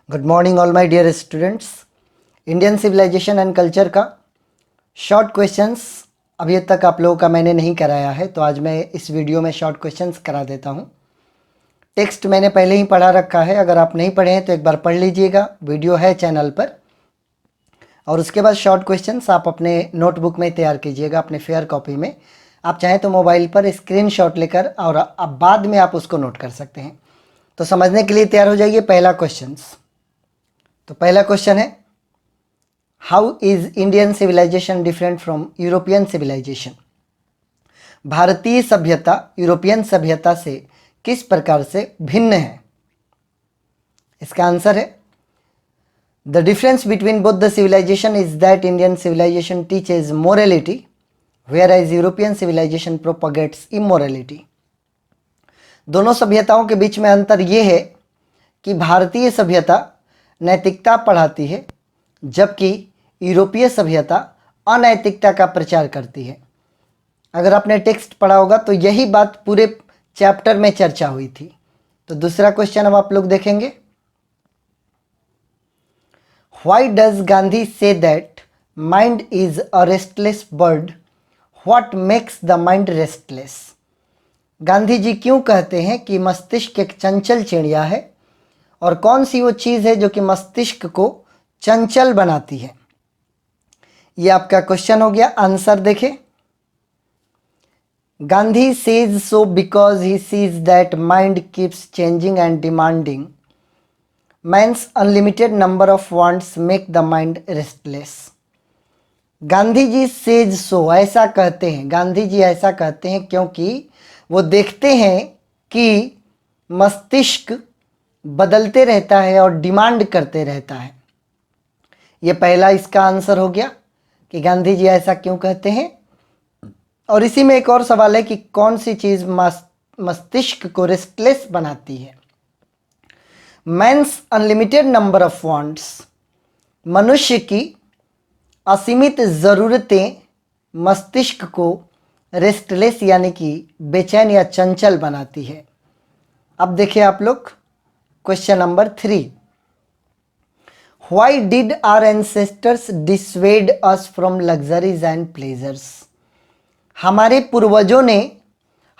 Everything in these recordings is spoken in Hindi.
Good morning all my dear students. Indian civilization and culture का शॉर्ट क्वेश्चंस अभी तक आप लोगों का मैंने नहीं कराया है, तो आज मैं इस वीडियो में शॉर्ट क्वेश्चंस करा देता हूं। टेक्स्ट मैंने पहले ही पढ़ा रखा है, अगर आप नहीं पढ़े हैं तो एक बार पढ़ लीजिएगा, वीडियो है चैनल पर। और उसके बाद शॉर्ट क्वेश्चंस आप अपने नोटबुक में तैयार कीजिएगा, अपने फेयर कॉपी में। आप चाहें तो मोबाइल पर स्क्रीनशॉट लेकर और अब बाद में आप उसको नोट कर सकते हैं। तो समझने के लिए तैयार हो जाइए। पहला क्वेश्चंस, तो पहला क्वेश्चन है, how is Indian civilization different from European civilization? भारतीय सभ्यता यूरोपियन सभ्यता से किस प्रकार से भिन्न है? इसका आंसर है, the difference between both the civilisation is that Indian civilisation teaches morality whereas European civilisation propagates immorality. दोनों सभ्यताओं के बीच में अंतर यह है कि भारतीय सभ्यता नैतिकता पढ़ाती है, जबकि यूरोपीय सभ्यता अनैतिकता का प्रचार करती है। अगर आपने टेक्स्ट पढ़ा होगा तो यही बात पूरे चैप्टर में चर्चा हुई थी। तो दूसरा क्वेश्चन अब आप लोग देखेंगे, why does Gandhi say that mind is a restless bird? What makes the mind restless? Gandhi ji क्यों कहते हैं कि मस्तिष्क एक चंचल चिड़िया है, और कौन सी वो चीज़ है जो कि मस्तिष्क को चंचल बनाती है? ये आपका क्वेश्चन हो गया। आंसर देखें, Gandhi says so because he sees that mind keeps changing and demanding. Man's unlimited number of wants make the mind restless. Gandhi ji says so ऐसा कहते हैं, गांधी जी ऐसा कहते हैं क्योंकि वो देखते हैं कि मस्तिष्क बदलते रहता है और डिमांड करते रहता है। ये पहला इसका आंसर हो गया कि गांधी जी ऐसा क्यों कहते हैं। और इसी में एक और सवाल है कि कौन सी चीज मस्तिष्क को रेस्टलेस बनाती है? Man's unlimited number of wants, मनुष्य की असीमित ज़रूरतें मस्तिष्क को रेस्टलेस यानी कि बेचैन या चंचल बनाती है। अब देखिए आप लोग question number 3, Why did our ancestors dissuade us from luxuries and pleasures? हमारे पूर्वजों ने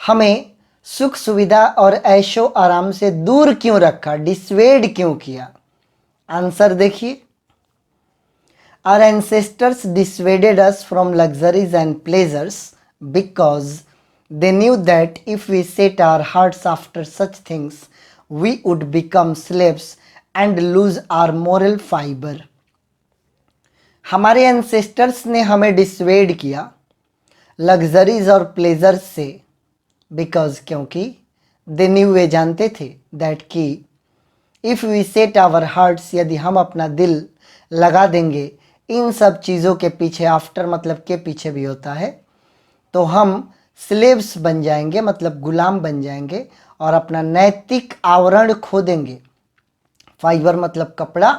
हमें सुख सुविधा और ऐशो आराम से दूर क्यों रखा, डिसवेड क्यों किया? आंसर देखिए, Our ancestors dissuaded us from luxuries and pleasures because they knew that if we set our hearts after such things, we would become slaves and lose our moral fiber. हमारे एंसेस्टर्स ने हमें डिसवेड किया लग्जरीज और प्लेजर्स से, बिकॉज क्योंकि दे न्यू वे जानते थे दैट कि if we set our hearts यदि हम अपना दिल लगा देंगे इन सब चीज़ों के पीछे, आफ्टर मतलब के पीछे भी होता है, तो हम स्लेव्स बन जाएंगे मतलब गुलाम बन जाएंगे और अपना नैतिक आवरण खो देंगे। फाइबर मतलब कपड़ा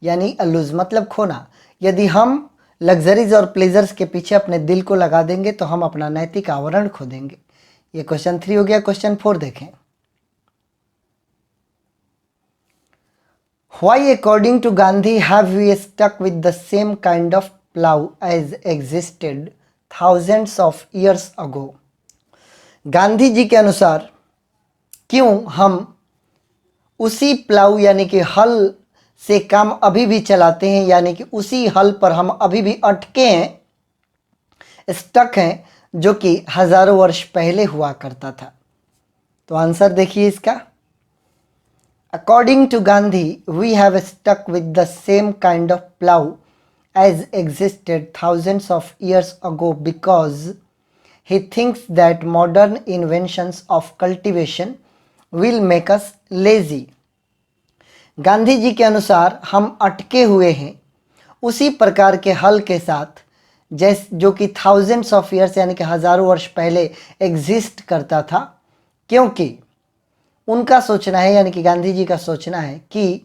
यानी लूज मतलब खोना। यदि हम लग्जरीज और प्लेजर्स के पीछे अपने दिल को लगा देंगे तो हम अपना नैतिक आवरण खो देंगे। ये क्वेश्चन 3 हो गया। क्वेश्चन 4 देखें, why according to Gandhi have we stuck with the same kind of plough as existed thousands of years ago? Gandhi ji के अनुसार क्यों हम उसी प्लाऊ यानी कि हल से काम अभी भी चलाते हैं, यानी कि उसी हल पर हम अभी भी अटके हैं, स्टक हैं, जो कि हजारों वर्ष पहले हुआ करता था? तो आंसर देखिए इसका, according to Gandhi we have stuck with the same kind of plough as existed thousands of years ago because he thinks that modern inventions of cultivation will make us lazy. Gandhi ji के अनुसार हम अटके हुए हैं उसी प्रकार के हल के साथ जो कि थाउजेंड्स ऑफ ईयर्स यानी कि हजारों वर्ष पहले एग्जिस्ट करता था, क्योंकि उनका सोचना है यानी कि गांधी जी का सोचना है कि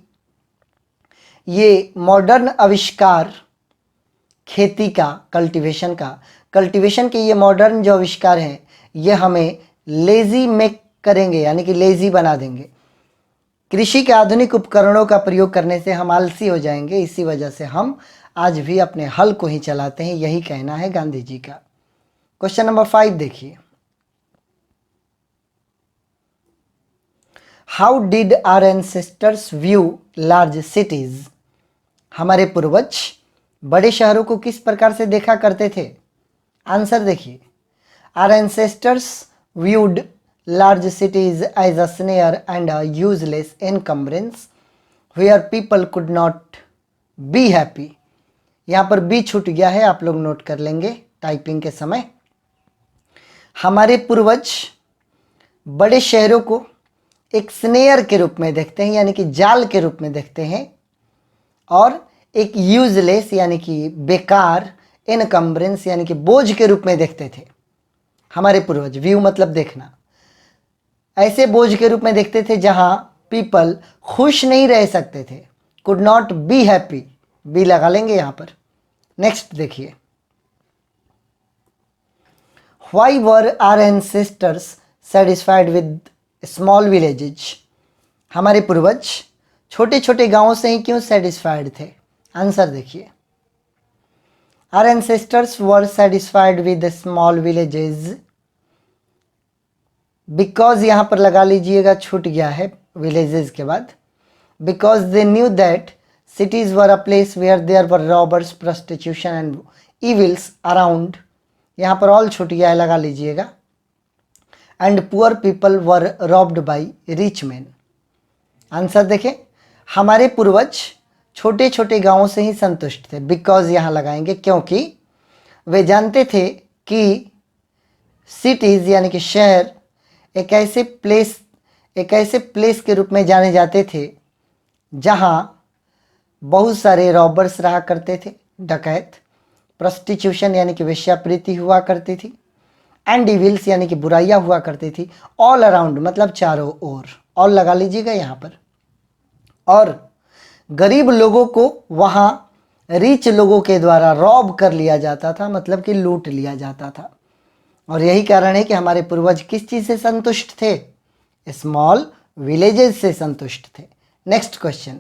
ये मॉडर्न आविष्कार खेती का, कल्टीवेशन के ये मॉडर्न जो आविष्कार हैं ये हमें लेजी मेक करेंगे यानी कि लेजी बना देंगे। कृषि के आधुनिक उपकरणों का प्रयोग करने से हम आलसी हो जाएंगे, इसी वजह से हम आज भी अपने हल को ही चलाते हैं, यही कहना है गांधी जी का। क्वेश्चन नंबर 5 देखिए, how did our ancestors view large cities? हमारे पूर्वज बड़े शहरों को किस प्रकार से देखा करते थे? आंसर देखिए, our ancestors viewed large cities as a snare and a useless encumbrance where people could not be happy। यहाँ पर बी छूट गया है, आप लोग नोट कर लेंगे टाइपिंग के समय। हमारे पूर्वज बड़े शहरों को एक स्नेयर के रूप में देखते हैं, यानी कि जाल के रूप में देखते हैं, और एक यूजलेस यानी कि बेकार, इनकम्ब्रेंस यानी कि बोझ के रूप में देखते थे। हमारे पूर्वज, व्यू मतलब देखना, ऐसे बोझ के रूप में देखते थे जहां पीपल खुश नहीं रह सकते थे, could not be happy, be लगा लेंगे यहां पर। नेक्स्ट देखिए, why were our ancestors satisfied with small villages? हमारे पूर्वज छोटे छोटे गांवों से ही क्यों सेटिस्फाइड थे? आंसर देखिए, our ancestors were satisfied with small villages because, यहाँ पर लगा लीजिएगा, छूट गया है विलेजेस के बाद, because they knew that cities were a place where there were robbers, prostitution and evils around, यहाँ पर all छूट गया है, लगा लीजिएगा, and poor people were robbed by rich men। Answer देखें, हमारे पूर्वज छोटे छोटे गांवों से ही संतुष्ट थे, बिकॉज यहाँ लगाएंगे क्योंकि वे जानते थे कि सिटीज़ यानी कि शहर एक ऐसे प्लेस के रूप में जाने जाते थे जहाँ बहुत सारे रॉबर्स रहा करते थे, डकैत, प्रोस्टिट्यूशन यानी कि वेश्यावृत्ति हुआ करती थी, एंड इविल्स यानी कि बुराइयां हुआ करती थी, ऑल अराउंड मतलब चारों ओर, ऑल लगा लीजिएगा यहाँ पर, और गरीब लोगों को वहाँ रिच लोगों के द्वारा रॉब कर लिया जाता था, मतलब कि लूट लिया जाता था। और यही कारण है कि हमारे पूर्वज किस चीज़ से संतुष्ट थे? स्मॉल विलेजेस से संतुष्ट थे। Next question,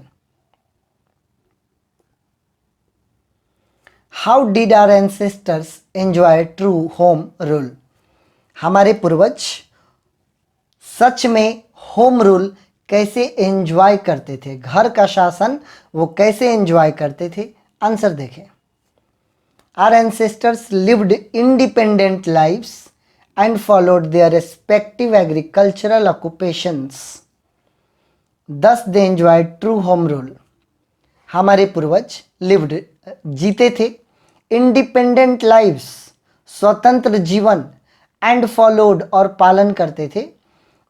how did our ancestors enjoy true home rule? हमारे पूर्वज सच में होम रूल कैसे एंजॉय करते थे, घर का शासन वो कैसे एंजॉय करते थे? आंसर देखें, our ancestors lived independent lives and followed their respective agricultural occupations, thus they enjoyed true home rule. हमारे पूर्वज लिव्ड जीते थे, इंडिपेंडेंट लाइव्स स्वतंत्र जीवन, एंड फॉलोड और पालन करते थे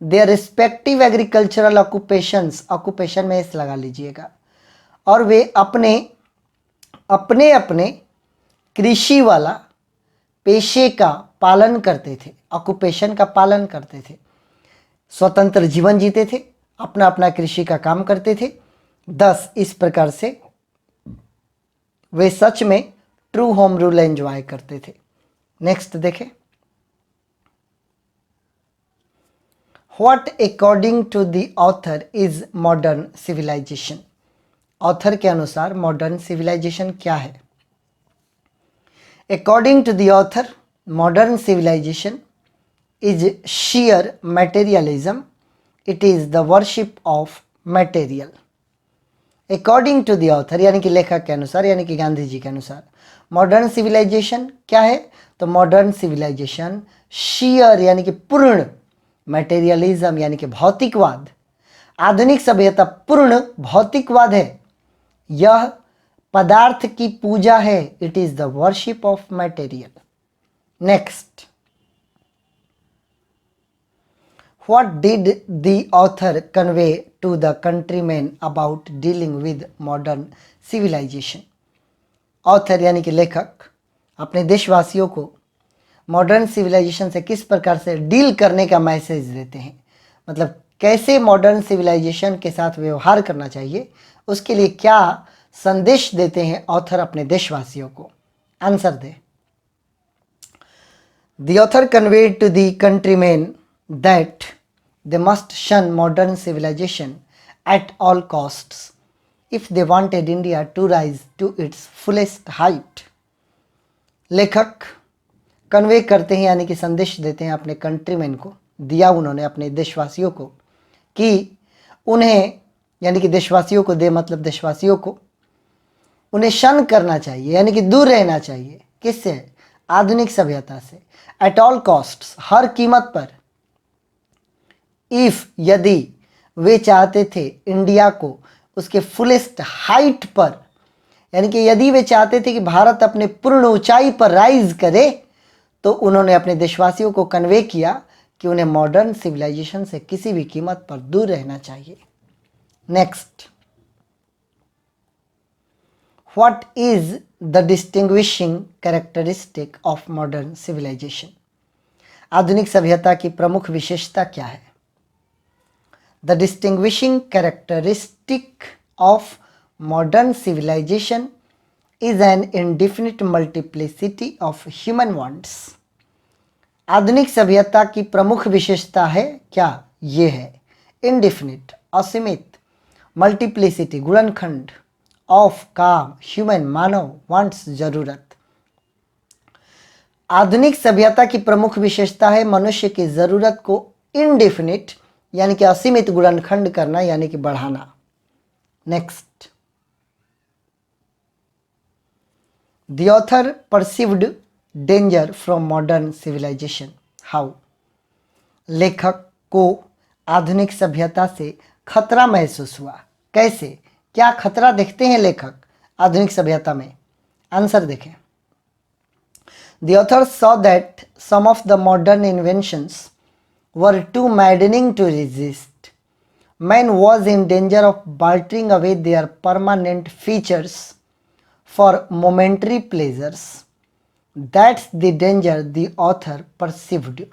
their respective agricultural occupations, occupation में इस लगा लीजिएगा, और वे अपने अपने अपने कृषि वाला पेशे का पालन करते थे, ऑक्यूपेशन का पालन करते थे, स्वतंत्र जीवन जीते थे, अपना अपना कृषि का काम करते थे। 10 इस प्रकार से वे सच में ट्रू होम रूल एंजॉय करते थे। नेक्स्ट देखें, what according to the author is modern civilization? Author के अनुसार मॉडर्न सिविलाइजेशन क्या है? According to the author, modern civilization is sheer materialism, it is the worship of material। According to the author यानी कि लेखक के अनुसार, यानी कि गांधी जी के अनुसार, मॉडर्न सिविलाइजेशन क्या है? तो मॉडर्न सिविलाइजेशन sheer यानी कि पूर्ण, मटेरियलिज्म यानी कि भौतिकवाद, आधुनिक सभ्यता पूर्ण भौतिकवाद है, यह पदार्थ की पूजा है, it is the worship of material. Next, what did the author convey to the countryman about dealing with modern civilization? Author यानी कि लेखक अपने देशवासियों को मॉडर्न सिविलाइजेशन से किस प्रकार से डील करने का मैसेज देते हैं, मतलब कैसे मॉडर्न सिविलाइजेशन के साथ व्यवहार करना चाहिए, उसके लिए क्या संदेश देते हैं ऑथर अपने देशवासियों को? आंसर दे। The author conveyed to the countryman that they must shun modern civilisation at all costs if they wanted India to rise to its fullest height. लेखक कन्वे करते हैं यानी कि संदेश देते हैं अपने कंट्रीमैन को, दिया उन्होंने अपने देशवासियों को कि उन्हें यानी कि देशवासियों को दे मतलब देशवासियों को उन्हें शन करना चाहिए यानी कि दूर रहना चाहिए। किससे? आधुनिक सभ्यता से। एट ऑल कॉस्ट्स हर कीमत पर। इफ यदि वे चाहते थे इंडिया को उसके फुलेस्ट हाइट पर यानी कि यदि वे चाहते थे कि भारत अपने पूर्ण ऊंचाई पर राइज करे तो उन्होंने अपने देशवासियों को कन्वे किया कि उन्हें मॉडर्न सिविलाइजेशन से किसी भी कीमत पर दूर रहना चाहिए। Next, what is the distinguishing characteristic of modern civilization? आधुनिक सभ्यता की प्रमुख विशेषता क्या है? The distinguishing characteristic of modern civilization is an indefinite multiplicity of human wants. आधुनिक सभ्यता की प्रमुख विशेषता है क्या? ये है indefinite असीमित, multiplicity गुणनखंड, of काम human मानव, wants जरूरत। आधुनिक सभ्यता की प्रमुख विशेषता है मनुष्य की जरूरत को indefinite यानी कि असीमित गुणनखंड करना यानी कि बढ़ाना। Next, The author perceived danger from modern civilization. How? लेखक को आधुनिक सभ्यता से खतरा महसूस हुआ। कैसे? क्या खतरा देखते हैं लेखक आधुनिक सभ्यता में? आंसर देखें। The author saw that some of the modern inventions were too maddening to resist. Man was in danger of bartering away their permanent features for momentary pleasures. That's the danger the author perceived.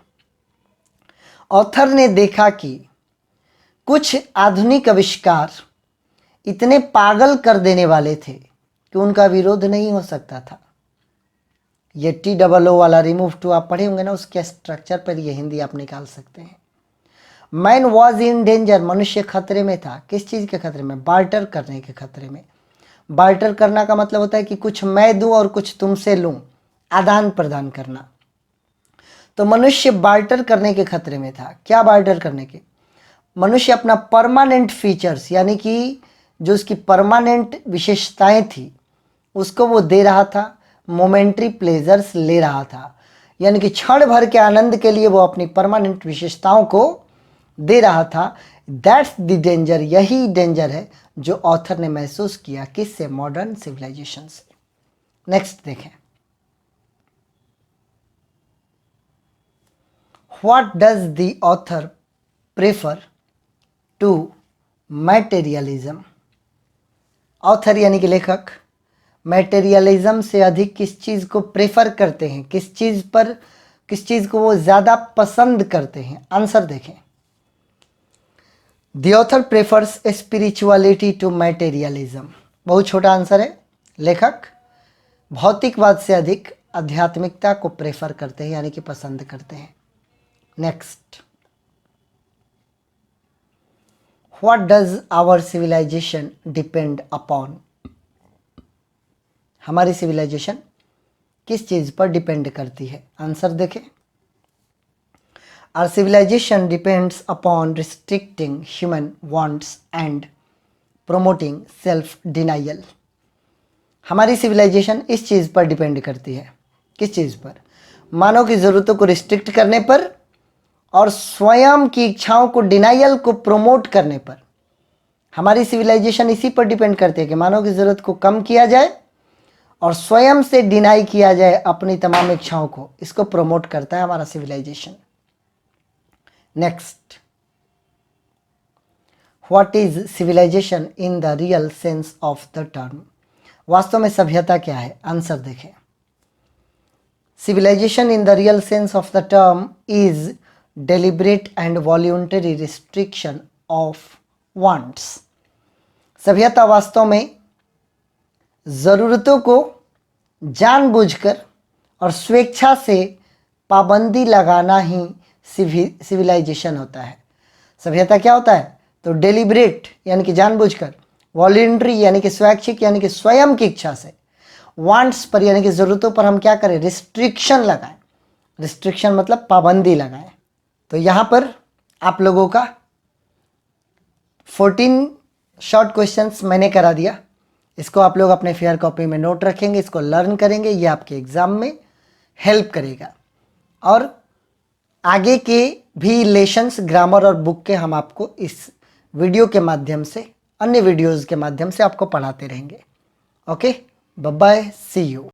Author ने देखा कि कुछ आधुनिक आविष्कार इतने पागल कर देने वाले थे कि उनका विरोध नहीं हो सकता था। ये TOO वाला रिमूव टू आप पढ़े होंगे ना, उसके स्ट्रक्चर पर ये हिंदी आप निकाल सकते हैं। मैन वॉज इन डेंजर, मनुष्य खतरे में था। किस चीज़ के खतरे में? बार्टर करने के खतरे में। बार्टर करना का मतलब होता है कि कुछ मैं दूं और कुछ तुमसे लूं, आदान प्रदान करना। तो मनुष्य बार्टर करने के खतरे में था। क्या बार्टर करने के? मनुष्य अपना परमानेंट फीचर्स यानी कि जो उसकी परमानेंट विशेषताएं थी उसको वो दे रहा था, मोमेंट्री प्लेजर्स ले रहा था यानी कि क्षण भर के आनंद के लिए वो अपनी परमानेंट विशेषताओं को दे रहा था। दैट्स द डेंजर, यही डेंजर है जो ऑथर ने महसूस किया। किससे? मॉडर्न सिविलाइजेशन से। नेक्स्ट देखें, what does the author prefer to materialism? Author यानी कि लेखक मैटेरियलिज्म से अधिक किस चीज़ को प्रेफर करते हैं? किस चीज़ को वो ज़्यादा पसंद करते हैं? आंसर देखें। The author prefers spirituality to materialism. बहुत छोटा आंसर है। लेखक भौतिकवाद से अधिक आध्यात्मिकता को प्रेफर करते हैं यानी कि पसंद करते हैं। Next, what does our civilization depend upon? हमारी सिविलाइजेशन किस चीज़ पर डिपेंड करती है? आंसर देखें। Our civilization depends upon restricting human wants and promoting self-denial. हमारी सिविलाइजेशन इस चीज़ पर डिपेंड करती है। किस चीज़ पर? मानव की ज़रूरतों को रिस्ट्रिक्ट करने पर और स्वयं की इच्छाओं को डिनाइल को प्रोमोट करने पर। हमारी सिविलाइजेशन इसी पर डिपेंड करती है कि मानव की ज़रूरत को कम किया जाए और स्वयं से डिनाई किया जाए अपनी तमाम इच्छाओं को। इसको प्रोमोट करता है हमारा civilization. Next, what is civilization in the real sense of the term? वास्तव में सभ्यता क्या है? आंसर देखें। Civilization in the real sense of the term is deliberate and voluntary restriction of wants. सभ्यता वास्तव में ज़रूरतों को जानबूझकर और स्वेच्छा से पाबंदी लगाना ही सिविलाइजेशन होता है। सभ्यता क्या होता है? तो डेलिब्रेट यानी कि जानबूझकर, वॉलेंट्री यानी कि स्वैच्छिक यानी कि स्वयं की इच्छा से, वांट्स पर यानी कि ज़रूरतों पर हम क्या करें, रिस्ट्रिक्शन लगाएं। रिस्ट्रिक्शन मतलब पाबंदी लगाएं। तो यहाँ पर आप लोगों का 14 शॉर्ट क्वेश्चंस मैंने करा दिया। इसको आप लोग अपने फेयर कॉपी में नोट रखेंगे, इसको लर्न करेंगे, ये आपके एग्ज़ाम में हेल्प करेगा। और आगे के भी लेसन्स ग्रामर और बुक के हम आपको इस वीडियो के माध्यम से, अन्य वीडियोज़ के माध्यम से आपको पढ़ाते रहेंगे। Okay, bye bye, see you.